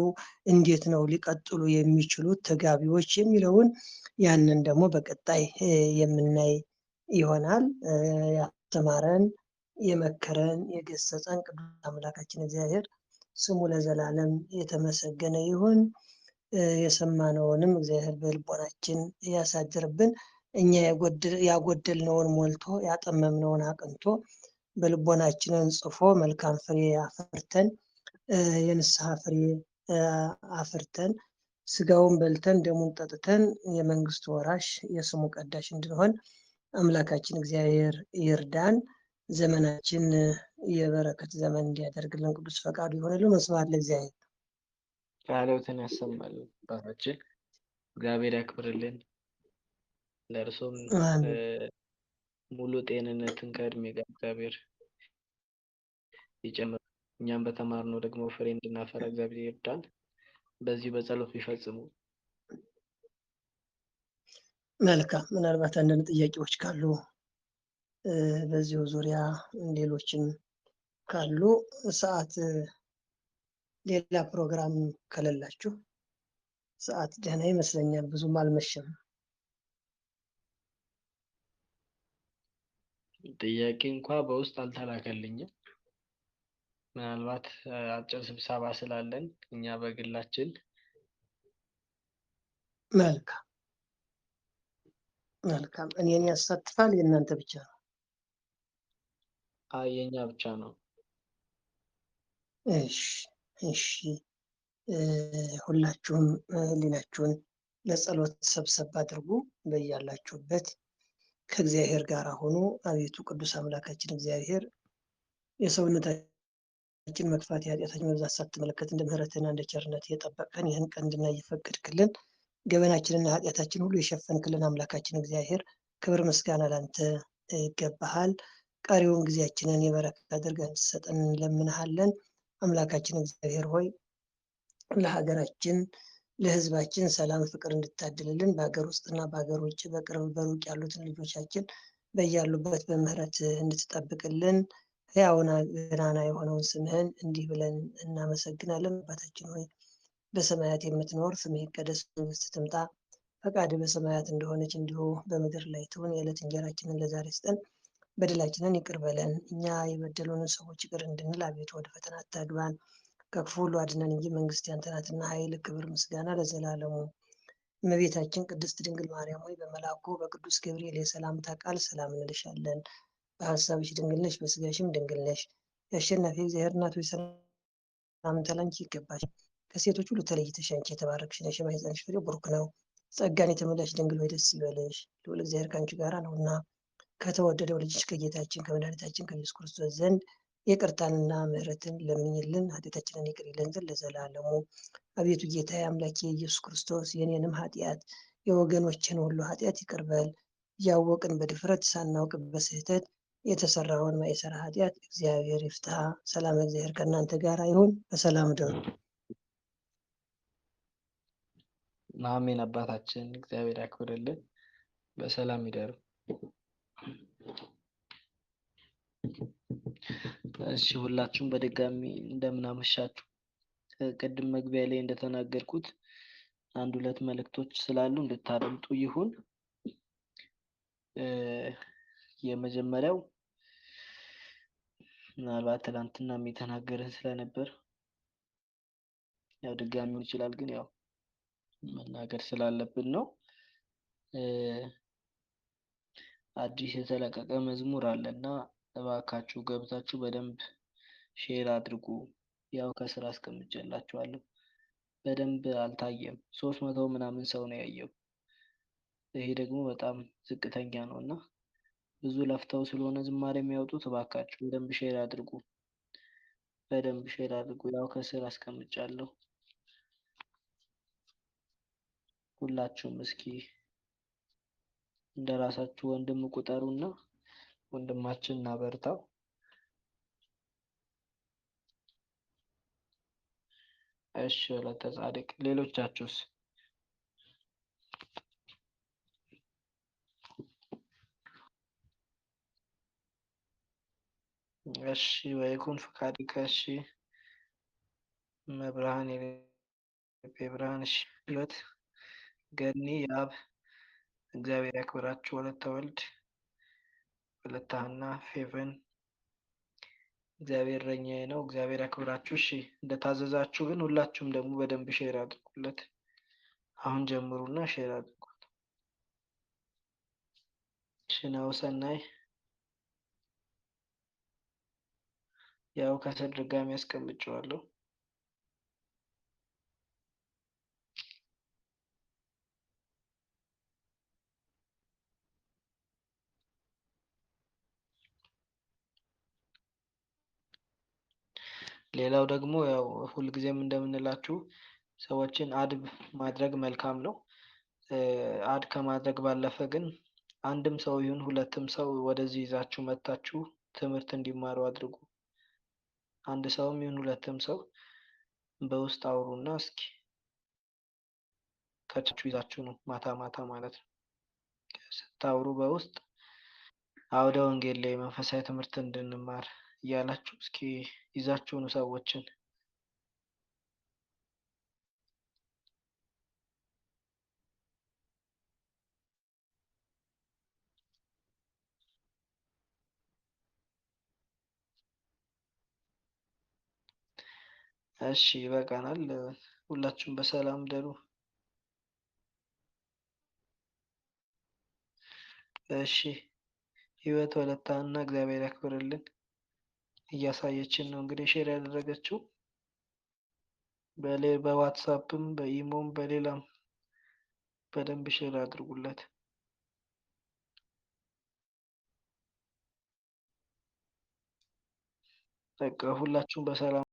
[SPEAKER 1] እንዴት ነው ሊቀጥሉ የሚችሉት ተጋቢዎች የሚለውን ያንን ደግሞ በቀጣይ የምናይ ይሆናል። ያስተማረን የመከረን የገሰጸን ቅዱስ አምላካችን እግዚአብሔር ስሙ ለዘላለም የተመሰገነ ይሁን። የሰማነውንም እግዚአብሔር በልቦናችን ያሳድርብን። እኛ ያጎደልነውን ሞልቶ ያጠመምነውን አቅንቶ በልቦናችንን ጽፎ መልካም ፍሬ አፍርተን የንስሐ ፍሬ አፍርተን ስጋውን በልተን ደሙን ጠጥተን የመንግስቱ ወራሽ የስሙ ቀዳሽ እንድንሆን አምላካችን እግዚአብሔር ይርዳን። ዘመናችን የበረከት ዘመን እንዲያደርግልን ቅዱስ ፈቃዱ ይሆንልን። መስዋዕት ለእግዚአብሔር።
[SPEAKER 2] ቃልዎትን ያሰማል አባታችን፣ እግዚአብሔር ያክብርልን። ለእርሶም ሙሉ ጤንነትን ከእድሜ ጋር እግዚአብሔር ይጨምር። እኛም በተማርነው ደግሞ ፍሬ እንድናፈራ እግዚአብሔር ይርዳን። በዚህ በጸሎት ቢፈጽሙ።
[SPEAKER 1] መልካም። ምናልባት አንዳንድ ጥያቄዎች ካሉ በዚሁ ዙሪያ ሌሎችም ካሉ ሰዓት ሌላ ፕሮግራም ከሌላችሁ ሰዓት ደህና ይመስለኛል። ብዙም አልመሸም።
[SPEAKER 2] ጥያቄ እንኳ በውስጥ አልተላከልኝም። ምናልባት አጭር ስብሰባ ስላለን እኛ በግላችን።
[SPEAKER 1] መልካም መልካም። እኔን ያሳትፋል? የእናንተ ብቻ ነው?
[SPEAKER 2] የኛ ብቻ ነው።
[SPEAKER 1] እሺ እሺ። ሁላችሁም ህሊናችሁን ለጸሎት ሰብሰብ አድርጉ። በያላችሁበት ከእግዚአብሔር ጋር ሆኖ አቤቱ ቅዱስ አምላካችን እግዚአብሔር የሰውነታችን መክፋት የኃጢአታችን መብዛት ሳትመለከት እንደ ምሕረትና እንደ ቸርነት የጠበቅከን ይህን ቀን እንድናይ እየፈቀድክልን ገበናችንና ኃጢአታችን ሁሉ የሸፈንክልን አምላካችን እግዚአብሔር ክብር ምስጋና ላንተ ይገባሃል። ቀሪውን ጊዜያችንን የበረከት አድርገህ እንድትሰጠን እንለምንሃለን። አምላካችን እግዚአብሔር ሆይ ለሀገራችን ለሕዝባችን ሰላም ፍቅር እንድታድልልን በሀገር ውስጥና በሀገር ውጭ በቅርብ በሩቅ ያሉትን ልጆቻችን በያሉበት በምህረት እንድትጠብቅልን ሕያውና ገናና የሆነውን ስምህን እንዲህ ብለን እናመሰግናለን። አባታችን ሆይ በሰማያት የምትኖር ስምህ ይቀደስ፣ መንግስትህ ትምጣ፣ ፈቃድህ በሰማያት እንደሆነች እንዲሁ በምድር ላይ ትሁን። የዕለት እንጀራችንን ለዛሬ ስጠን፣ በደላችንን ይቅር በለን እኛ የበደሉንን ሰዎች ይቅር እንድንል፣ አቤቱ ወደ ፈተና አታግባን ከክፉ ሁሉ አድነን እንጂ መንግስት ያንተ ናትና፣ ኃይል፣ ክብር፣ ምስጋና ለዘላለሙ። እመቤታችን ቅድስት ድንግል ማርያም ሆይ በመልአኩ በቅዱስ ገብርኤል የሰላምታ ቃል ሰላም እንልሻለን። በሀሳብሽ ድንግል ነሽ፣ በስጋሽም ድንግል ነሽ። የአሸናፊ እግዚአብሔር እናት ሆይ ሰላምታ ላንቺ ይገባሽ። ከሴቶች ሁሉ ተለይተሽ አንቺ የተባረክሽ ነሽ፣ የማኅፀንሽ ፍሬ ቡሩክ ነው። ጸጋን የተመላሽ ድንግል ሆይ ደስ ይበልሽ፣ ልዑል እግዚአብሔር ከአንቺ ጋር ነውና ከተወደደው ልጅሽ ከጌታችን ከመድኃኒታችን ከኢየሱስ ክርስቶስ ዘንድ ይቅርታንና ምሕረትን ለምኝልን ኃጢአታችንን ይቅር ይለን ዘንድ ለዘላለሙ። አቤቱ ጌታዬ አምላኬ ኢየሱስ ክርስቶስ የኔንም ኃጢአት የወገኖችን ሁሉ ኃጢአት ይቅር በል። እያወቅን በድፍረት ሳናውቅ በስህተት የተሰራውን ማይሰራ ኃጢአት እግዚአብሔር ይፍታ። ሰላም እግዚአብሔር ከእናንተ ጋር ይሁን። በሰላም ደሩ።
[SPEAKER 2] አሜን። አባታችን እግዚአብሔር ያክብርልን። በሰላም ይደሩ። እሺ፣ ሁላችሁም በድጋሚ እንደምን አመሻችሁ። ቅድም መግቢያ ላይ እንደተናገርኩት አንድ ሁለት መልእክቶች ስላሉ እንድታደምጡ ይሁን። የመጀመሪያው ምናልባት ትናንትናም የተናገርን ስለነበር ያው ድጋሚ ይችላል፣ ግን ያው መናገር ስላለብን ነው። አዲስ የተለቀቀ መዝሙር አለና እባካችሁ ገብታችሁ በደንብ ሼር አድርጉ። ያው ከስራ አስቀምጬላችኋለሁ። በደንብ አልታየም፣ 300 ምናምን ሰው ነው ያየው። ይሄ ደግሞ በጣም ዝቅተኛ ነው እና ብዙ ለፍተው ስለሆነ ዝማሬ የሚያወጡት እባካችሁ በደንብ ሼር አድርጉ፣ በደንብ ሼር አድርጉ። ያው ከስር አስቀምጫለሁ። ሁላችሁም እስኪ እንደራሳችሁ ወንድም ቁጠሩና ወንድማችን እናበርታው። እሺ፣ ወለተ ጻድቅ ሌሎቻችሁስ? እሺ ወይኩን ፈቃድከ። እሺ መብርሃን የልቤ ብርሃን። እሺ ህይወት ገኒ የአብ እግዚአብሔር ያክብራችሁ። ወለተ ወልድ ወለተ ሐና ፌቨን እግዚአብሔር እረኛዬ ነው። እግዚአብሔር ያክብራችሁ። እሺ እንደታዘዛችሁ ግን ሁላችሁም ደግሞ በደንብ ሼር አድርጉለት። አሁን ጀምሩና ሼር አድርጉ። እሺ ነው ሰናይ ያው ከስር ድጋሚ ያስቀምጨዋለሁ። ሌላው ደግሞ ያው ሁልጊዜም እንደምንላችሁ ሰዎችን አድ ማድረግ መልካም ነው። አድ ከማድረግ ባለፈ ግን አንድም ሰው ይሁን ሁለትም ሰው ወደዚህ ይዛችሁ መጥታችሁ ትምህርት እንዲማሩ አድርጉ። አንድ ሰውም ይሁን ሁለትም ሰው በውስጥ አውሩና እስኪ ከቻችሁ ይዛችሁ ነው ማታ ማታ ማለት ነው ስታውሩ በውስጥ አውደ ወንጌል ላይ መንፈሳዊ ትምህርት እንድንማር እያላችሁ እስኪ ይዛችሁ ነው ሰዎችን። እሺ ይበቃናል። ሁላችሁም በሰላም ደሩ። እሺ ህይወት ወለታና እግዚአብሔር ያክብርልን። እያሳየችን ነው እንግዲህ ሼር ያደረገችው በዋትሳፕም በኢሞም በሌላም በደንብ ሼር አድርጉለት። በቃ ሁላችሁም በሰላም